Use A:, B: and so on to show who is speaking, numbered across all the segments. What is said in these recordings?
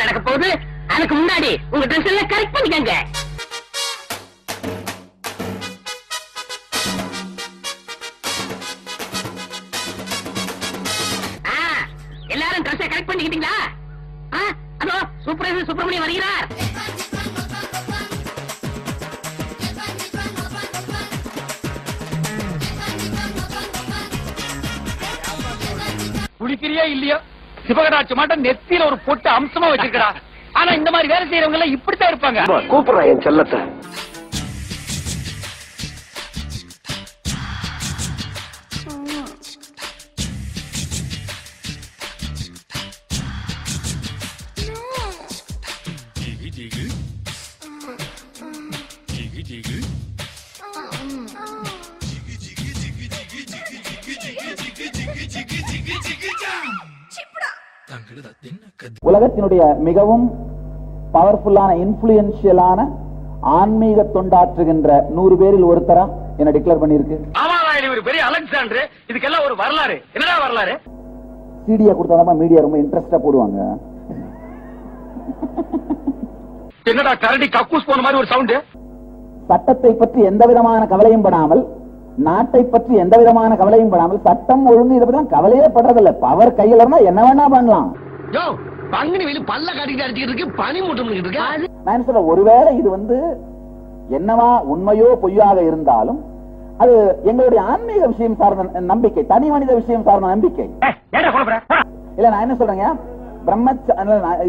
A: நடக்க போகுது. அதுக்கு முன்னாடி உங்க ட்ரெஸ் எல்லாம் கரெக்ட் பண்ணிக்கங்க. எல்லாரும் ட்ரெஸ்ஸை கரெக்ட் பண்ணிக்கிட்டீங்களா? அதோ சூப்பர்வைசர் சுப்பிரமணியம் வருகிறார்.
B: குளிக்கிறியா இல்லையா? சிவகராட்சி மாட்டம் நெத்தியில ஒரு பொட்டு அம்சமா வச்சிருக்கா. ஆனா இந்த மாதிரி வேலை செய்யறவங்க எல்லாம் இப்படித்தான் இருப்பாங்க.
C: கூப்பிடுறேன் என் செல்லத்தை.
D: உலகத்தினுடைய மிகவும் பவர்ஃபுல்லான இன்ஃப்ளூயன்ஷியலான ஆன்மீக தொண்டாற்றுகின்ற 100 பேரில் ஒருத்தரா என்ன டிக்ளேர் பண்ணிருக்கு.
B: ஒரு பெரிய அலெக்சாண்டர். இதுக்கெல்லாம் ஒரு வரலாறு. என்னடா வரலாறு?
D: சிடியா கொடுத்தாதான் மீடியா ரொம்ப இன்ட்ரெஸ்டா போடுவாங்க.
B: என்னடா கரடி கக்கூஸ் போன மாதிரி ஒரு சவுண்ட்.
D: சட்டத்தை பற்றி எந்த விதமான கவலையும் படாமல், நாட்டை பற்றி எந்த விதமான கவலையும் படாமல், சட்டம் ஒழுங்கு இதை பத்தி கவலையே படுறதில்ல. பவர் கையில இருந்தா என்ன வேணா பண்ணலாம்.
A: பங்குனி வெளி பல்ல காட்டிட்டு அடிச்சுட்டு இருக்கு, பனி மூட்டம் இருக்கு.
D: நான் சொல்ல, ஒருவேளை இது என்னவா உண்மையோ பொய்யாக இருந்தாலும் அது எங்களுடைய ஆன்மீக விஷயம் சார்ந்த நம்பிக்கை, தனி மனித விஷயம் சார்ந்த நம்பிக்கை. இல்ல நான் என்ன சொல்றேங்க,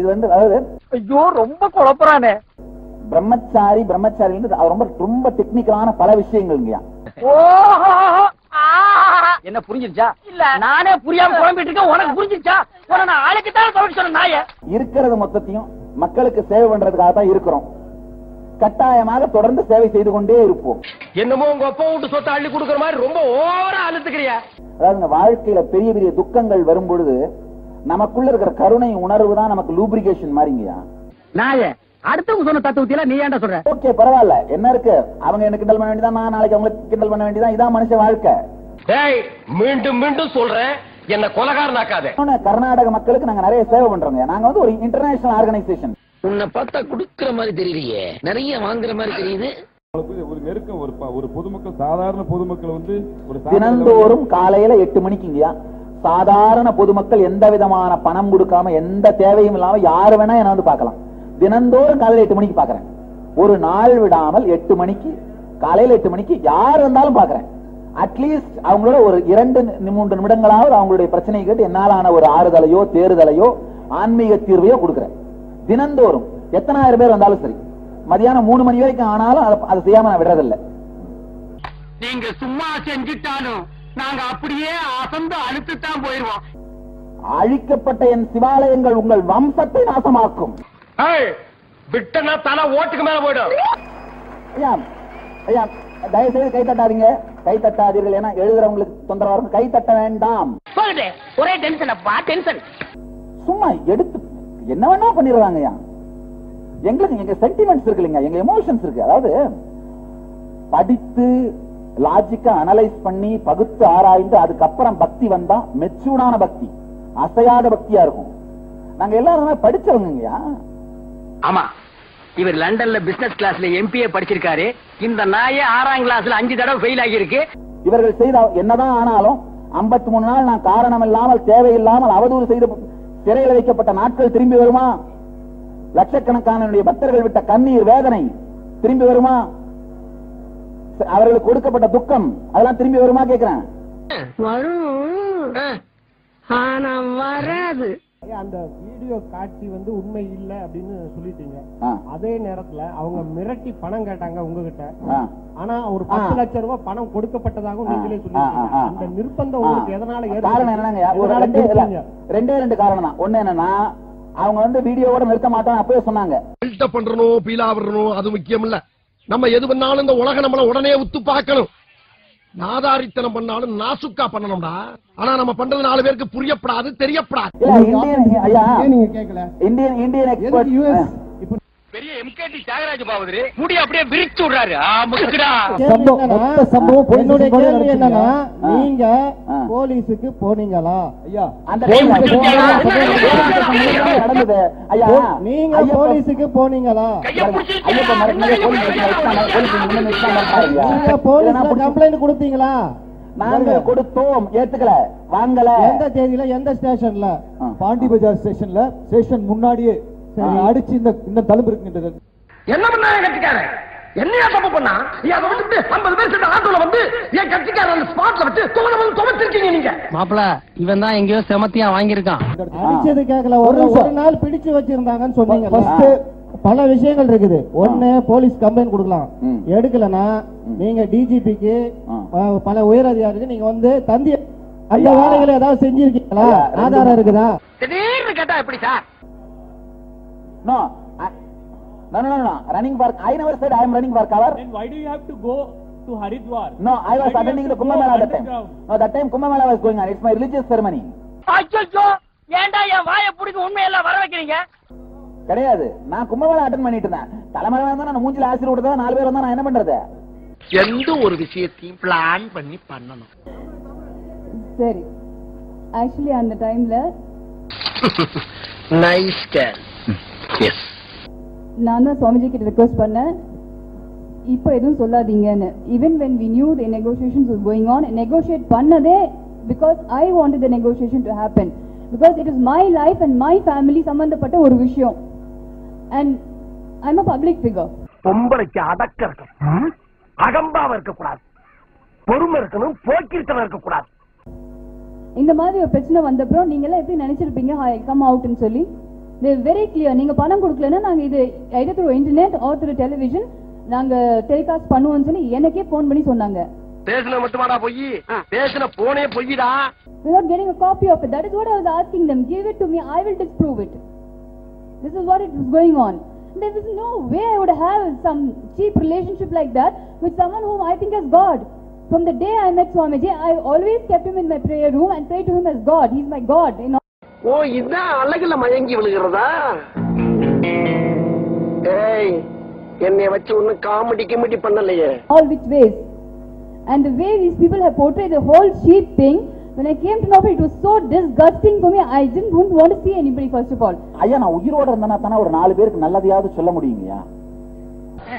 D: இது அதாவது
B: ஐயோ ரொம்ப குழப்பறானே.
D: பிரம்மச்சாரி ரொம்ப ரொம்ப டெக்னிக்கலான பல விஷயங்கள்ங்கயா.
B: என்ன புரிஞ்சிருச்சா? இல்ல நானே புரியாம குழம்பிட்டு இருக்கேன். உனக்கு புரிஞ்சிருச்சா? நான் ஆளுக்கு தான் சொன்ன நாய.
D: இருக்கிறது மொத்தத்தையும் மக்களுக்கு சேவை பண்றதுக்காக தான் இருக்கிறோம். கட்டாயமாக தொடர்ந்து சேவை செய்து கொண்டே இருப்போம்.
B: என்னமோ உங்க அப்பா விட்டு சொத்தை அள்ளி கொடுக்கற மாதிரி ரொம்ப ஓவரா அழுத்துக்கிறியா?
D: அதாவது வாழ்க்கையில பெரிய பெரிய துக்கங்கள் வரும் பொழுது நமக்குள்ள இருக்கிற கருணை உணர்வு தான் நமக்கு லூப்ரிகேஷன் மாதிரிங்கயா.
B: நாய அடுத்தவங்க சொன்ன தத்துவத்தில நீ ஏன்டா சொல்ற?
D: ஓகே பரவாயில்ல, என்ன இருக்கு, அவங்க என்ன கிண்டல் பண்ண வேண்டியதான், நான் நாளைக்கு அவங்களுக்கு கிண்டல் பண்ண வேண்டியதான். இதான் மனுஷ வாழ்க்கை.
B: டேய் மீண்டும் மீண்டும் சொல்றேன், என்ன கொலகாரனாக்காதே.
D: கர்நாடக மக்களுக்கு நாங்க நிறைய சேவை பண்றோங்க. நாங்க ஒரு இன்டர்நேஷனல் ஆர்கனைசேஷன்.
A: உன்னை பார்த்தா குடுக்கிற மாதிரி தெரியலையே, நிறைய வாங்குற மாதிரி தெரியுது.
E: ஒரு நெருக்கம் ஒரு பொதுமக்கள், சாதாரண பொதுமக்கள்
D: தினந்தோறும் காலையில 8 மணிக்குங்கயா சாதாரண பொதுமக்கள் எந்த விதமான பணம் கொடுக்காம எந்த தேவையும் இல்லாம யாரு வேணா என்ன பார்க்கலாம். தினந்தோறும் காலையில 8 மணிக்கு பாக்குறேன். ஒரு நாள் விடாமல் 8 மணிக்கு, காலையில 8 மணிக்கு யார் இருந்தாலும் பாக்குறேன். அட்லீஸ்ட் அவங்களோட ஒரு 2-3 நிமிடங்களாவது அவங்களுடைய பிரச்சனை கேட்டு என்னாலான ஒரு ஆறுதலையோ தேறுதலையோ ஆன்மீக தீர்வையோ கொடுக்குறேன். தினந்தோறும் எத்தனாயிரம் பேர் வந்தாலும் சரி, மதியானம் 3 மணி வரைக்கும் ஆனாலும் அதை செய்யாம நான் விடுறதில்லை.
B: நீங்க சும்மா செஞ்சுட்டாலும் நாங்க அப்படியே அசந்து அழுத்துத்தான் போயிருவோம்.
D: அழிக்கப்பட்ட என் சிவாலயங்கள் உங்கள் வம்சத்தை நாசமாக்கும்.
B: விட்டனா தலை ஓட்டுக்கு மேல போயிடும்.
D: ஐயா ஐயா தயவுசெய்து கை தட்டாதீங்க, கை தட்டாதீர்கள். ஏன்னா எழுதுறவங்களுக்கு தொந்தரவா இருக்கும். கை தட்ட வேண்டாம்.
A: ஒரே டென்ஷன் அப்பா, டென்ஷன்.
D: சும்மா எடுத்து என்ன வேணா பண்ணிடுறாங்க. எங்களுக்கு எங்க சென்டிமெண்ட்ஸ் இருக்கு இல்லைங்க, எங்க எமோஷன்ஸ் இருக்கு. அதாவது படித்து லாஜிக்கா அனலைஸ் பண்ணி பகுத்து ஆராய்ந்து அதுக்கப்புறம் பக்தி வந்தா மெச்சூர்டான பக்தி, அசையாத பக்தியா இருக்கும். நாங்க எல்லாரும் படிச்சவங்கயா.
A: ஆமா, இவர் லண்டன்ல பிசினஸ் கிளாஸ்ல எம்பிஏ படிச்சிருக்காரு. இந்த நாயே 6ஆம் கிளாஸ்ல 5 தடவை ஃபெயில் ஆகியிருக்கு.
D: இவர்கள் செய்த என்னதான் ஆனாலும் 53 நாள் நான் காரணம் இல்லாமல் தேவையில்லாமல் அவதூறு செய்து சிறையில் வைக்கப்பட்ட நாட்கள் திரும்பி வருமா? லட்சக்கணக்கான பக்தர்கள் விட்ட கண்ணீர் வேதனை திரும்பி வருமா? அவர்களுக்கு கொடுக்கப்பட்ட துக்கம் அதெல்லாம் திரும்பி வருமா கேக்குறேன்.
A: வரும், ஆனா வராது.
F: அந்த வீடியோ காட்சி உண்மை இல்ல அப்படின்னு சொல்லிட்டீங்க. அதே நேரத்துல அவங்க மிரட்டி பணம் கேட்டாங்க உங்ககிட்ட. ஆனா ஒரு 10 லட்சம் ரூபாய் பணம் கொடுக்கப்பட்டதாகவும் நீங்களே சொல்லிட்டீங்க. அந்த நிர்பந்தம் உங்களுக்கு எதனால
D: காரணம் என்னங்க? ரெண்டே காரணம் தான். ஒண்ணு என்னன்னா, அவங்க வீடியோவோட நிறுத்த மாட்டாங்க அப்பவே சொன்னாங்க.
C: பண்றணும் பீலா விடணும் அது முக்கியம் இல்ல. நம்ம எது பண்ணாலும் இந்த உலக நம்மள உடனே உத்து பார்க்கணும். நாதாரித்தனம் பண்ணாலும் நாசுக்கா பண்ணணும்டா. ஆனா நம்ம பண்றது 4 பேருக்கு புரியப்படாது, தெரியப்படாது.
B: பெரிய எம்கேடி தியாகராஜ பாவதரு முடி அப்படியே விரிச்சு விடுறாரு.
F: என்னுடைய கேள்வி என்னன்னா, நீங்க போலீஸுக்கு போனீங்களா? ஐயா நீங்க போலீஸுக்கு போனீங்களா? நீங்க போலீஸ்ல கம்ப்ளைண்ட் கொடுத்தீங்களா?
D: நாங்க கொடுத்தோம், ஏத்துக்கல, வாங்கல.
F: எந்த தேதியில, எந்த ஸ்டேஷன்ல?
G: பாண்டி பஜார் ஸ்டேஷன்ல, ஸ்டேஷன் முன்னாடியே அடிச்சு இந்த தழும்பு இருக்குன்றது.
C: என்ன பண்ணாங்க கட்சிக்காரன்? என்னையா தப்பு பண்ணா? அதை விட்டு 50 பேர் சேர்ந்த ஆட்டோல வந்து என் கட்சிக்காரன் அந்த ஸ்பாட்ல விட்டு துவச்சிருக்கீங்க நீங்க.
A: மாப்பிள இவன் தான் எங்கேயோ செமத்தியா வாங்கியிருக்கான்.
F: அடிச்சது கேட்கல, ஒரு நாள் பிடிச்சு வச்சிருந்தாங்கன்னு சொன்னீங்க. பல விஷயங்கள் இருக்குது. ஒண்ணு, போலீஸ் கம்ப்ளைண்ட் கொடுக்கலாம், எடுக்கலன்னா நீங்க டிஜிபிக்கு பல உயர் அதிகாரிக்கு நீங்க வந்து தந்தி அந்த வேலைகளை ஏதாவது செஞ்சிருக்கீங்களா? ஆதாரம் இருக்குதா?
C: திடீர்னு கேட்டா எப்படி sir?
D: No, no. Running for, I never said I am running for cover.
H: Then why do you have to go to Haridwar?
D: No, I was attending the Kumbh Mela at that time. No, that time Kumbh Mela was going on. It's my religious ceremony.
A: அச்சோ, ஏன்டா என் வாயை பிடிக்க உண்மையெல்லாம் வர வைக்கிறீங்க?
D: கிடையாது, நான் Kumbh Mela attend பண்ணிட்டு இருந்தேன். தலைமறை வந்தா நான் மூஞ்சில ஆசிரியர் விட்டதா 4 பேர் வந்தா நான் என்ன பண்றது?
C: எந்த ஒரு விஷயத்தையும் பிளான் பண்ணி பண்ணணும்.
I: சரி, ஆக்சுவலி அந்த டைம்ல
C: நைஸ் கேர். எஸ்,
I: நான் தான் சுவாமிஜி கிட்ட ரிக்வெஸ்ட் பண்ணேன், இப்போ எதுவும் சொல்லாதீங்கன்னு. Even when we knew the negotiations was going on, negotiate பண்ணதே because I wanted the negotiation to happen, because it is my life and my family சம்பந்தப்பட்ட ஒரு விஷயம். And I am a public figure.
C: பொம்பளைக்கு அடக்க இருக்கணும், அகம்பாவ இருக்கக்கூடாது, பொறுமை இருக்கணும், போக்கிருத்தனம் இருக்கக்கூடாது.
I: இந்த மாதிரி ஒரு பிரச்சனை வந்தப்புறம் நீங்க எல்லாம் எப்படி நினைச்சிருப்பீங்க கம் அவுட்னு சொல்லி? they are very clear. நீங்க பணம் கொடுக்கலன்னா நாங்க இது either through internet or through television நாங்க டெலிகாஸ்ட் பண்ணுவோம்னு சொல்லி எனக்கே போன் பண்ணி சொன்னாங்க.
C: பேசுன மட்டுமாடா போய், பேசுன போனே போய்டா.
I: Without getting a copy of it, that is what I was asking them. Give it to me, I will disprove it. This is what it was going on. There is no way I would have some cheap relationship like that with someone whom I think as God. From the day I met Swamiji, I always kept him in my prayer room and prayed to him as God. He is my God. You know?
C: ஓ, இதான் அழகுல மயங்கி விழுகிறதா? ஏய், என்னைய வச்சு ஒண்ணு comedy கிமெடி பண்ணலையே.
I: All which ways. And the way these people have portrayed the whole sheep thing, when I came to know it was so disgusting for me. I wouldn't want to see anybody first of all.
D: ஐயா, நான் உயிரோட இருந்தேன்னா தானே ஒரு 4 பேருக்கு நல்லதையாவது சொல்ல முடியுங்கய்யா.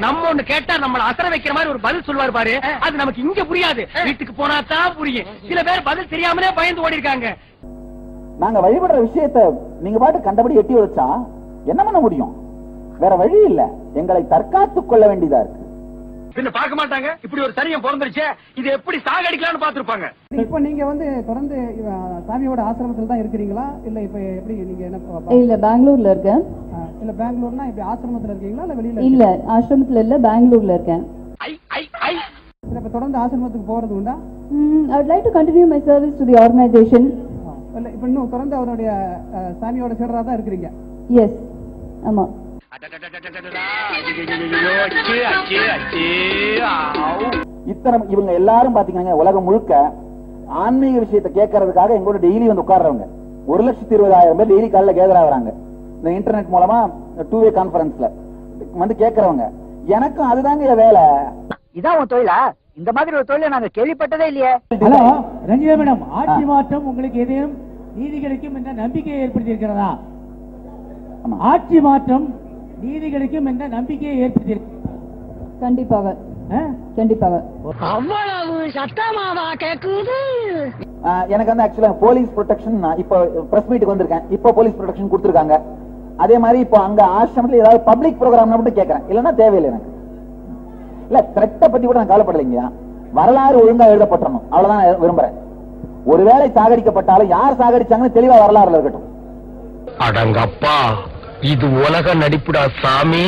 A: நம்ம ஒண்ணு கேட்டா நம்மள அசர வைக்கிற மாதிரி ஒரு பதில் சொல்வார் பாரு, அது நமக்கு இங்க புரியாது, வீட்டுக்கு போனா தான் புரியும். சில பேர் பதில் தெரியாமலே பயந்து ஓடி இருக்காங்க.
D: நாங்க வழிபடுற விஷயத்தை நீங்க பாட்டு கண்டபடி எட்டி வச்சா என்ன பண்ண முடியும்? வேற வழி இல்ல, எங்களை தற்காத்துக் கொள்ள வேண்டியதா இருக்கு.
A: பின்ன பார்க்க மாட்டாங்க, இப்படி ஒரு சரியம் பிறந்துருச்சு, இது எப்படி சாகடிக்கலாம்னு பாத்துருப்பாங்க.
F: இப்ப நீங்க வந்து தொடர்ந்து சாமியோட ஆசிரமத்துல தான் இருக்கிறீங்களா? இல்ல இப்ப எப்படி நீங்க என்ன?
I: இல்ல, பெங்களூர்ல இருக்கேன்.
F: இல்ல பெங்களூர்னா இப்ப ஆசிரமத்துல இருக்கீங்களா இல்ல வெளியில?
I: இல்ல, ஆசிரமத்துல இல்ல, பெங்களூர்ல இருக்கேன்.
F: இப்ப தொடர்ந்து ஆசிரமத்துக்கு போறது உண்டா?
I: I would like to continue my service to the organization.
F: இல்ல இப்ப இன்னும் தொடர்ந்து அவருடைய சாமியோட சீடரா தான் இருக்கிறீங்க?
I: Yes, ஆமா.
D: இத்தனை இவங்க எல்லாரும் பாத்தீங்கன்னா உலகம் முழுக்க ஆன்மீக விஷயத்தை கேட்கறதுக்காக எங்களோட டெய்லி வந்து உட்கார்றவங்க 1,20,000 பேர் டெய்லி காலைல கேதர் ஆகுறாங்க. இந்த இன்டர்நெட் மூலமா 2-way கான்பரன்ஸ்ல வந்து கேட்கறவங்க. எனக்கும் அதுதாங்க வேலை.
A: இதான் உன் தொழிலா? இந்த மாதிரி ஒரு தொழிலை நாங்க கேள்விப்பட்டதே இல்லையே.
H: ஹலோ ரஞ்சிதா மேடம், ஆட்சி மாற்றம் உங்களுக்கு ஏதேனும் நீதி கிடைக்கும் என்ற நம்பிக்கையை ஏற்படுத்தி இருக்கிறதா? ஆட்சி மாற்றம் நீதி கிடைக்கும் என்ற நம்பிக்கையை ஏற்படுத்தி
I: கண்டிப்பாக கண்டிப்பாக.
A: அவ்வளவு சத்தமாவா கேக்குது?
D: எனக்கு வந்து ஆக்சுவலா போலீஸ் ப்ரொடெக்ஷன், இப்ப பிரஸ் மீட்டுக்கு வந்திருக்கேன், இப்ப போலீஸ் ப்ரொடெக்ஷன் கொடுத்திருக்காங்க. அதே மாதிரி இப்போ அங்க ஆசிரமத்துல ஏதாவது பப்ளிக் ப்ரோக்ராம் மட்டும் கேட்கறேன், இல்லன்னா தேவையில்லை எனக்கு. இல்ல த்ரெட்ட பத்தி கூட நான் கவலைப்படலைங்க, வரலாறு ஒழுங்கா எழுதப்பட்டணும், அவ்வளவுதான் விரும்புறேன். ஒருவேளை சாகடிக்கப்பட்டாலும் யார் சாகடிச்சாங்கன்னு தெளிவா வரலாறுல இருக்கட்டும்.
C: அடங்கப்பா, இது உலக நடிப்புடா சாமி.